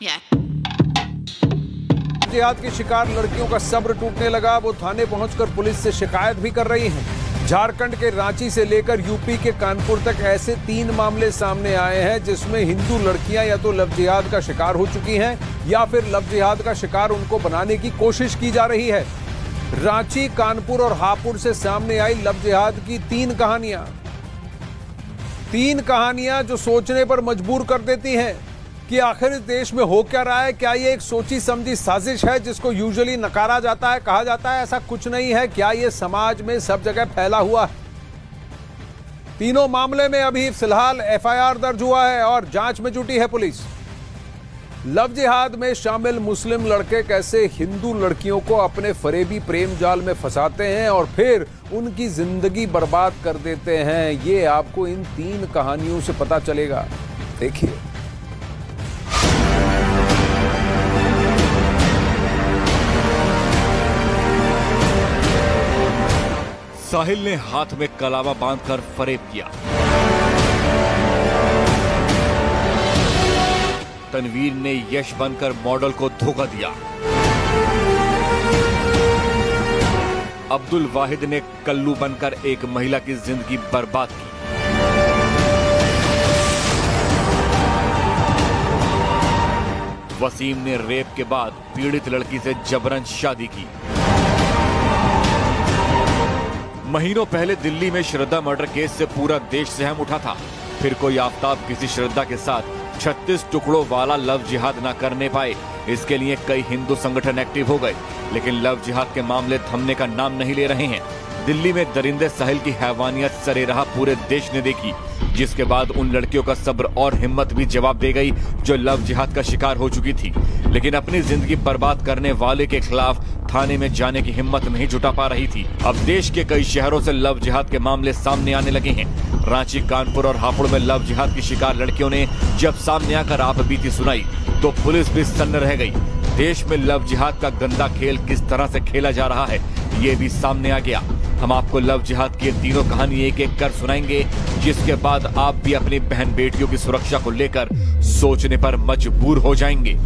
Yeah. जिहाद की शिकार लड़कियों का सब्र टूटने लगा। वो थाने पहुंचकर पुलिस से शिकायत भी कर रही हैं। झारखंड के रांची से लेकर यूपी के कानपुर तक ऐसे 3 मामले सामने आए हैं जिसमें हिंदू लड़कियां या तो लव जिहाद का शिकार हो चुकी हैं या फिर लव जिहाद का शिकार उनको बनाने की कोशिश की जा रही है। रांची, कानपुर और हापुड़ से सामने आई लव जिहाद की 3 कहानियां जो सोचने पर मजबूर कर देती हैं कि आखिर इस देश में हो क्या रहा है। क्या ये एक सोची समझी साजिश है जिसको यूजुअली नकारा जाता है, कहा जाता है ऐसा कुछ नहीं है? क्या ये समाज में सब जगह फैला हुआ है? तीनों मामले में अभी फिलहाल एफआईआर दर्ज हुआ है और जांच में जुटी है पुलिस। लव जिहाद में शामिल मुस्लिम लड़के कैसे हिंदू लड़कियों को अपने फरेबी प्रेम जाल में फंसाते हैं और फिर उनकी जिंदगी बर्बाद कर देते हैं, ये आपको इन 3 कहानियों से पता चलेगा। देखिए। साहिल ने हाथ में कलावा बांधकर फरेब किया। तनवीर ने यश बनकर मॉडल को धोखा दिया। अब्दुल वाहिद ने कल्लू बनकर एक महिला की जिंदगी बर्बाद की। वसीम ने रेप के बाद पीड़ित लड़की से जबरन शादी की। महीनों पहले दिल्ली में श्रद्धा मर्डर केस से पूरा देश सहम उठा था। फिर कोई आफताब किसी श्रद्धा के साथ 36 टुकड़ों वाला लव जिहाद न करने पाए। इसके लिए कई हिंदू संगठन एक्टिव हो गए, लेकिन लव जिहाद के मामले थमने का नाम नहीं ले रहे हैं। दिल्ली में दरिंदे साहिल की हैवानियत सरेराह पूरे देश ने देखी, जिसके बाद उन लड़कियों का सब्र और हिम्मत भी जवाब दे गई जो लव जिहाद का शिकार हो चुकी थी, लेकिन अपनी जिंदगी बर्बाद करने वाले के खिलाफ थाने में जाने की हिम्मत नहीं जुटा पा रही थी। अब देश के कई शहरों से लव जिहाद के मामले सामने आने लगे हैं। रांची, कानपुर और हापुड़ में लव जिहाद की शिकार लड़कियों ने जब सामने आकर आप बीती सुनाई तो पुलिस भी सन्न रह गई। देश में लव जिहाद का गंदा खेल किस तरह से खेला जा रहा है ये भी सामने आ गया। हम आपको लव जिहाद की 3 कहानी एक एक कर सुनाएंगे, जिसके बाद आप भी अपनी बहन बेटियों की सुरक्षा को लेकर सोचने पर मजबूर हो जाएंगे।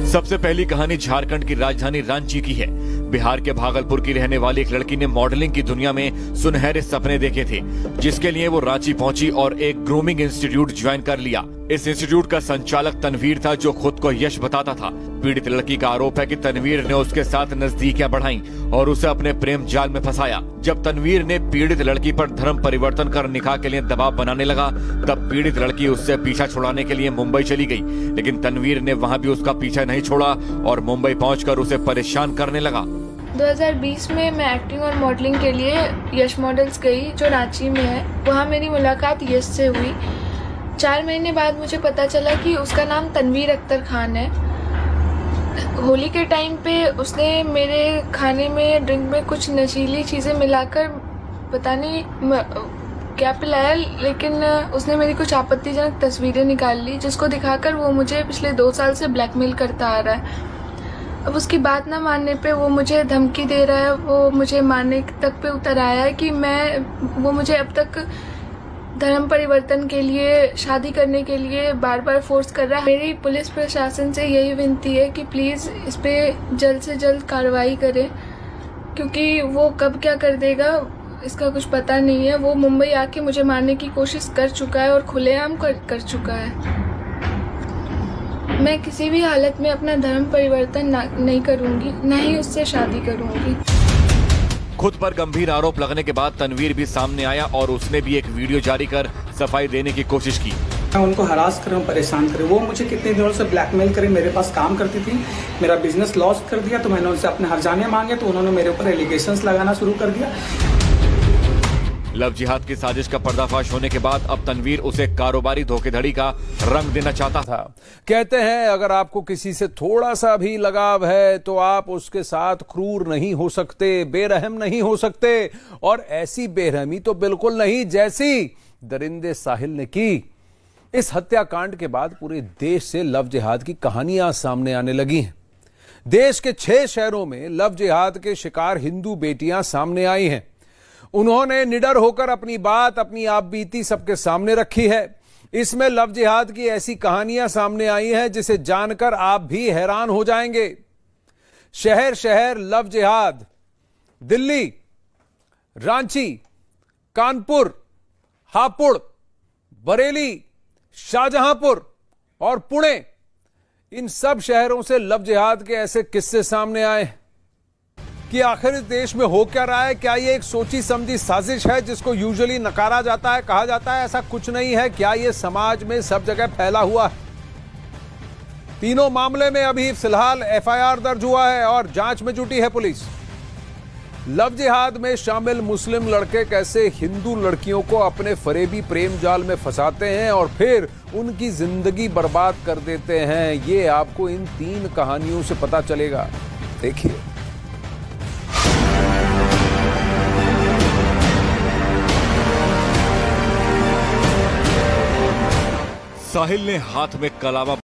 सबसे पहली कहानी झारखंड की राजधानी रांची की है। बिहार के भागलपुर की रहने वाली एक लड़की ने मॉडलिंग की दुनिया में सुनहरे सपने देखे थे, जिसके लिए वो रांची पहुंची और एक ग्रूमिंग इंस्टीट्यूट ज्वाइन कर लिया। इस इंस्टीट्यूट का संचालक तनवीर था, जो खुद को यश बताता था। पीड़ित लड़की का आरोप है कि तनवीर ने उसके साथ नजदीकियां बढ़ाई और उसे अपने प्रेम जाल में फंसाया। जब तनवीर ने पीड़ित लड़की पर धर्म परिवर्तन कर निकाह के लिए दबाव बनाने लगा, तब पीड़ित लड़की उससे पीछा छुड़ाने के लिए मुंबई चली गई, लेकिन तनवीर ने वहाँ भी उसका पीछा नहीं छोड़ा और मुंबई पहुंचकर उसे परेशान करने लगा। 2020 में मैं एक्टिंग और मॉडलिंग के लिए यश मॉडल्स गई, जो रांची में है। वहाँ मेरी मुलाकात यश से हुई। 4 महीने बाद मुझे पता चला कि उसका नाम तनवीर अख्तर खान है। होली के टाइम पे उसने मेरे खाने में, ड्रिंक में कुछ नशीली चीज़ें मिलाकर पता नहीं क्या पिलाया, लेकिन उसने मेरी कुछ आपत्तिजनक तस्वीरें निकाल ली, जिसको दिखाकर वो मुझे पिछले 2 साल से ब्लैकमेल करता आ रहा है। अब उसकी बात ना मानने पे वो मुझे धमकी दे रहा है। वो मुझे मारने तक पे उतर आया है कि वो मुझे अब तक धर्म परिवर्तन के लिए, शादी करने के लिए बार बार फोर्स कर रहा है। मेरी पुलिस प्रशासन से यही विनती है कि प्लीज़ इस पे जल्द से जल्द कार्रवाई करें, क्योंकि वो कब क्या कर देगा इसका कुछ पता नहीं है। वो मुंबई आके मुझे मारने की कोशिश कर चुका है और खुलेआम कर चुका है। मैं किसी भी हालत में अपना धर्म परिवर्तन नहीं करूंगी, न ही उससे शादी करूंगी। खुद पर गंभीर आरोप लगने के बाद तनवीर भी सामने आया और उसने भी एक वीडियो जारी कर सफाई देने की कोशिश की। मैं उनको हरास कर रहा हूँ, परेशान कर। वो मुझे कितने दिनों से ब्लैकमेल करे, मेरे पास काम करती थी, मेरा बिजनेस लॉस कर दिया, तो मैंने उनसे अपने हर्जाने मांगे तो उन्होंने मेरे ऊपर एलिगेशंस लगाना शुरू कर दिया। लव जिहाद की साजिश का पर्दाफाश होने के बाद अब तनवीर उसे कारोबारी धोखेधड़ी का रंग देना चाहता था। कहते हैं अगर आपको किसी से थोड़ा सा भी लगाव है तो आप उसके साथ क्रूर नहीं हो सकते, बेरहम नहीं हो सकते, और ऐसी बेरहमी तो बिल्कुल नहीं जैसी दरिंदे साहिल ने की। इस हत्याकांड के बाद पूरे देश से लव जिहाद की कहानियां सामने आने लगी हैं। देश के 6 शहरों में लव जिहाद के शिकार हिंदू बेटियां सामने आई हैं। उन्होंने निडर होकर अपनी बात, अपनी आपबीती सबके सामने रखी है। इसमें लव जिहाद की ऐसी कहानियां सामने आई हैं जिसे जानकर आप भी हैरान हो जाएंगे। शहर शहर लव जिहाद, दिल्ली, रांची, कानपुर, हापुड़, बरेली, शाहजहांपुर और पुणे, इन सब शहरों से लव जिहाद के ऐसे किस्से सामने आए कि आखिर इस देश में हो क्या रहा है। क्या ये एक सोची समझी साजिश है जिसको यूजुअली नकारा जाता है, कहा जाता है ऐसा कुछ नहीं है। क्या ये समाज में सब जगह फैला हुआ है। तीनों मामले में अभी फिलहाल एफआईआर दर्ज हुआ है और जांच में जुटी है पुलिस। लव जिहाद में शामिल मुस्लिम लड़के कैसे हिंदू लड़कियों को अपने फरेबी प्रेम जाल में फंसाते हैं और फिर उनकी जिंदगी बर्बाद कर देते हैं, ये आपको इन 3 कहानियों से पता चलेगा। देखिए। साहिल ने हाथ में कलावा